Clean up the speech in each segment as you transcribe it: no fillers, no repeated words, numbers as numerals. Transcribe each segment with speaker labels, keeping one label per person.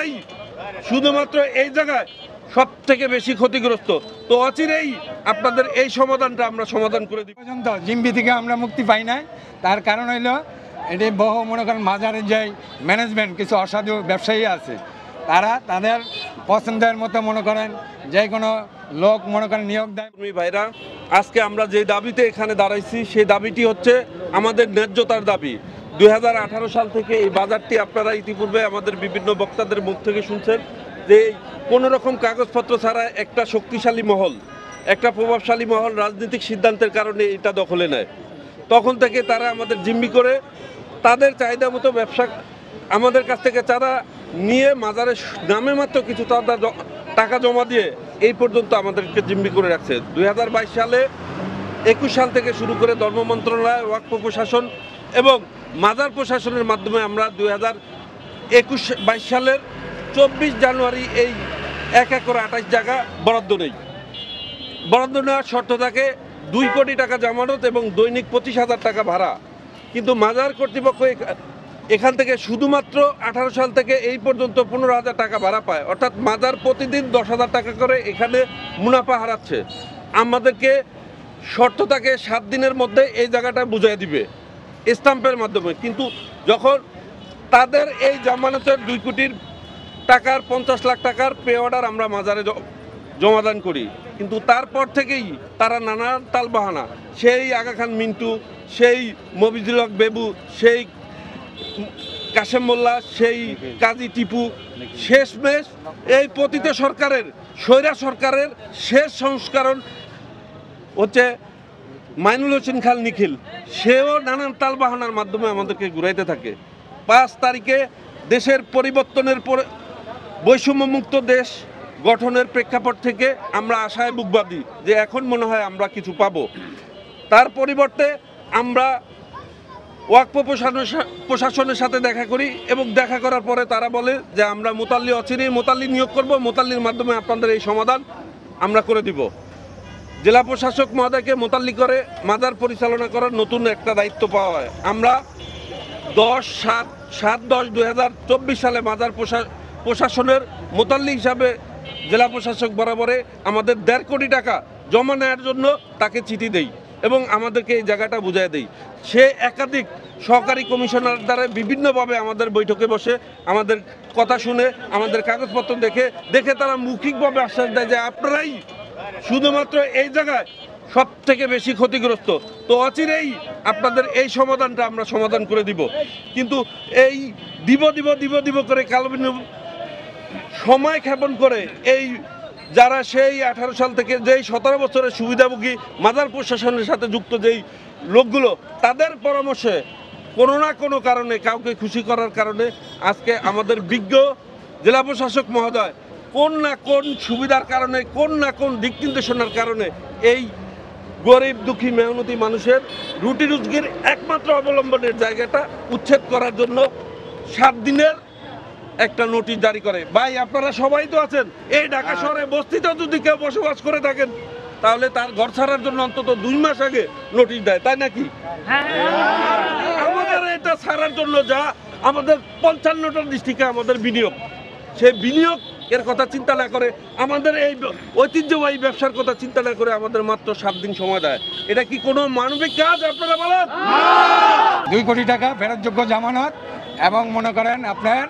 Speaker 1: আপনারাই শুধুমাত্র এই জায়গায় সব থেকে বেশি ক্ষতিগ্রস্ত। তো অচিরেই আপনাদের এই সমাধানটা আমরা সমাধান করে দিই।
Speaker 2: পর্যন্ত জিম্বি থেকে আমরা মুক্তি পাই নাই, তার কারণ হইল এটি বহু মনে করেন মাজারের যে ম্যানেজমেন্ট কিছু অসাধু ব্যবসায়ী আছে, তারা তাদের পছন্দের মতো মনে করেন যে কোনো লোক মনে করেন নিয়োগ দেয়।
Speaker 1: ভাইরা, আজকে আমরা যে দাবিতে এখানে দাঁড়াইছি সেই দাবিটি হচ্ছে আমাদের ন্যায্যতার দাবি। 2018 সাল থেকে এই বাজারটি আপনারা ইতিপূর্বে আমাদের বিভিন্ন বক্তাদের মুখ থেকে শুনছেন যে কোনো রকম কাগজপত্র ছাড়া একটা শক্তিশালী মহল, একটা প্রভাবশালী মহল রাজনৈতিক সিদ্ধান্তের কারণে এটা দখলে নেয়। তখন থেকে তারা আমাদের জিম্মি করে তাদের চাহিদা মতো ব্যবসা আমাদের কাছ থেকে চাঁদা নিয়ে মাজারের নামে মাত্র কিছু চাঁদা টাকা জমা দিয়ে এই পর্যন্ত আমাদেরকে জিম্মি করে রাখছে। 2022 সালে 21 সাল থেকে শুরু করে ধর্ম মন্ত্রণালয়, ওয়াকফ প্রশাসন এবং মাজার প্রশাসনের মাধ্যমে আমরা 2022 সালের 24 জানুয়ারি এই 1 একর 28 জায়গা বরাদ্দ নেই। বরাদ্দ নেওয়ার শর্ত থাকে 2 কোটি টাকা জামানত এবং দৈনিক 25,000 টাকা ভাড়া। কিন্তু মাজার কর্তৃপক্ষ এখান থেকে শুধুমাত্র 18 সাল থেকে এই পর্যন্ত 15,000 টাকা ভাড়া পায়, অর্থাৎ মাজার প্রতিদিন 10,000 টাকা করে এখানে মুনাফা হারাচ্ছে। আমাদেরকে শর্ত থাকে 7 দিনের মধ্যে এই জায়গাটা বুঝিয়ে দিবে স্ট্যাম্পের মাধ্যমে। কিন্তু যখন তাদের এই জামানতের 2 কোটি টাকার 50 লাখ টাকার পে অর্ডার আমরা মাজারে জমাদান করি, কিন্তু তারপর থেকেই তারা নানান তালবাহানা, সেই আগা খান মিন্টু, সেই মবিজুল হক বেবু, সেই কাশেম মোল্লা, সেই কাজী টিপু, শেষমেশ এই পতিত সরকারের, স্বৈরা সরকারের শেষ সংস্করণ হচ্ছে মাইনুল হোসেন খাল নিখিল, সেও নানান তালবাহানার মাধ্যমে আমাদেরকে ঘুরাইতে থাকে। 5 তারিখে দেশের পরিবর্তনের পরে বৈষম্যমুক্ত দেশ গঠনের প্রেক্ষাপট থেকে আমরা আশায় বুকবাদী যে এখন মনে হয় আমরা কিছু পাবো। তার পরিবর্তে আমরা ওয়াকফ প্রশাসনের সাথে দেখা করি এবং দেখা করার পরে তারা বলে যে আমরা মোতাল্লি অচিরেই মোতাল্লি নিয়োগ করব, মোতাল্লির মাধ্যমে আপনাদের এই সমাধান আমরা করে দিব। জেলা প্রশাসক মহোদয়কে মোতাল্লি করে মাজার পরিচালনা করার নতুন একটা দায়িত্ব পাওয়া হয়। আমরা 7/10/2024 সালে মাজার প্রশাসনের মোতাল্লি হিসাবে জেলা প্রশাসক বরাবরে আমাদের 1.5 কোটি টাকা জমা নেওয়ার জন্য তাকে চিঠি দেই এবং আমাদেরকে এই জায়গাটা বুঝিয়ে দেই। সে একাধিক সহকারী কমিশনার দ্বারা বিভিন্নভাবে আমাদের বৈঠকে বসে আমাদের কথা শুনে আমাদের কাগজপত্র দেখে তারা মৌখিকভাবে আশ্বাস দেয় যে আপনারাই শুধুমাত্র এই জায়গায় সব থেকে বেশি ক্ষতিগ্রস্ত। তো অচিরেই আপনাদের এই সমাধানটা আমরা সমাধান করে দিব। কিন্তু এই দিব করে কালবিন সময় ক্ষেপণ করে এই যারা সেই 18 সাল থেকে যেই 17 বছরের সুবিধাভোগী মাজার প্রশাসনের সাথে যুক্ত যেই লোকগুলো, তাদের পরামর্শে কোনো না কোনো কারণে কাউকে খুশি করার কারণে আজকে আমাদের বিজ্ঞ জেলা প্রশাসক মহোদয় কোন না কোন সুবিধার কারণে, কোন না কোন দিক নির্দেশনার কারণে এই গরিব দুঃখী মেহনতি মানুষের রুটি রুজির একমাত্র অবলম্বনের জায়গাটা উচ্ছেদ করার জন্য 7 দিনের একটা নোটিশ জারি করে। ভাই, আপনারা সবাই তো আছেন, এই ঢাকা শহরে বস্তিতে যদি কেউ বসবাস করে থাকেন তাহলে তার ঘর ছাড়ার জন্য অন্তত 2 মাস আগে নোটিশ দেয়, তাই নাকি? আমাদের এটা ছাড়ার জন্য যা আমাদের 55টা ডিস্ট্রিক্টে আমাদের বিনিয়োগ, সেই বিনিয়োগ এর কথা চিন্তা না করে, আমাদের এই ঐতিহ্যবাহী ব্যবসার কথা চিন্তা না করে আমাদের মাত্র 7 দিন সময় দেয়। এটা কি কোনো মানবিক কাজ আপনারা বলেন?
Speaker 2: 2 কোটি টাকা ফেরতযোগ্য জামানত এবং মনে করেন আপনার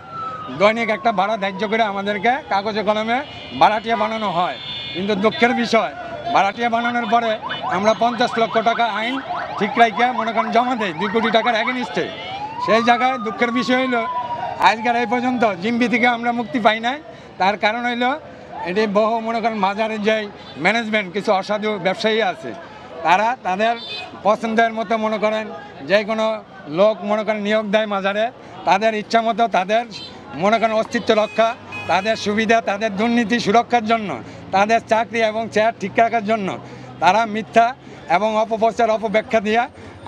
Speaker 2: দৈনিক একটা ভাড়া ধার্য করে আমাদেরকে কাগজে কলমে ভাড়াটিয়া বানানো হয়। কিন্তু দুঃখের বিষয়, ভাড়াটিয়া বানানোর পরে আমরা 50 লক্ষ টাকা আইন ঠিক রাখে মনে করেন জমা দেয় 2 কোটি টাকার এগেইনস্টে। সেই জায়গায় দুঃখের বিষয় হইল আজকের এই পর্যন্ত জিম্বি থেকে আমরা মুক্তি পাই নাই, তার কারণ হইল এটি বহু মনে করেন মাজারের যে ম্যানেজমেন্ট কিছু অসাধু ব্যবসায়ী আছে, তারা তাদের পছন্দের মতো মনে করেন যে কোনো লোক মনে করেন নিয়োগ দেয় মাজারে, তাদের ইচ্ছা মতো তাদের মনে করেন অস্তিত্ব রক্ষা, তাদের সুবিধা, তাদের দুর্নীতি সুরক্ষার জন্য, তাদের চাকরি এবং চেয়ার ঠিক রাখার জন্য তারা মিথ্যা এবং অপপ্রচার অপব্যাখ্যা দিয়া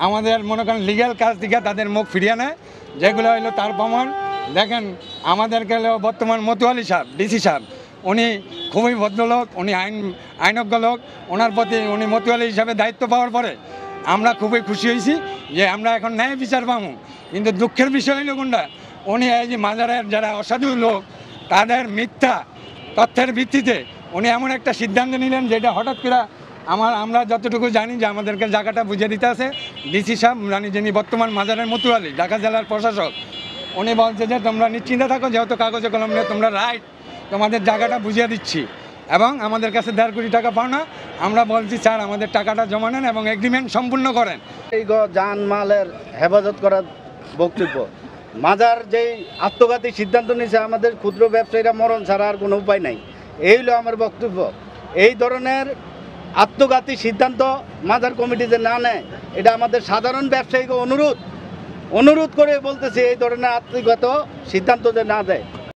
Speaker 2: আমাদের মনে করেন লিগ্যাল কাজ দিকে তাদের মুখ ফিরিয়ে নেয়, যেগুলো হইলো তার প্রমাণ। দেখেন আমাদেরকে বর্তমান মতুয়ালি সাহেব, ডিসি সাহেব, উনি খুবই ভদ্রলোক, উনি আইনজ্ঞ লোক, ওনার প্রতি উনি মতুয়ালি হিসাবে দায়িত্ব পাওয়ার পরে আমরা খুবই খুশি হয়েছি যে আমরা এখন ন্যায় বিচার পাবো। কিন্তু দুঃখের বিষয় হইল কোনটা, উনি এই যে মাজারের যারা অসাধু লোক তাদের মিথ্যা তথ্যের ভিত্তিতে উনি এমন একটা সিদ্ধান্ত নিলেন যেটা হঠাৎ করে আমরা যতটুকু জানি যে আমাদেরকে জায়গাটা বুঝিয়ে দিতে আছে ডিসি সাহেব জানি যিনি বর্তমান মাজারের মতুয়ালি ঢাকা জেলার প্রশাসক, উনি বলছে যে তোমরা নিশ্চিন্তে থাকো, যেহেতু কাগজে কলম নিয়ে তোমরা রাইট, তোমাদের জায়গাটা বুঝিয়ে দিচ্ছি এবং আমাদের কাছে 1.5 কোটি টাকা পাও না। আমরা বলছি স্যার আমাদের টাকাটা জমা নেন এবং এগ্রিমেন্ট সম্পূর্ণ করেন।
Speaker 3: এই জানমালের হেফাজত করার বক্তব্য, মাজার যেই আত্মঘাতী সিদ্ধান্ত নিয়েছে আমাদের ক্ষুদ্র ব্যবসায়ীরা মরণ ছাড়া আর কোনো উপায় নাই, এই হলো আমার বক্তব্য। এই ধরনের আত্মঘাতী সিদ্ধান্ত মাজার কমিটি যে না নেয়, এটা আমাদের সাধারণ ব্যবসায়ীকে অনুরোধ করে বলতেছি এই ধরনের আত্মঘাত সিদ্ধান্ত যে না দেয়।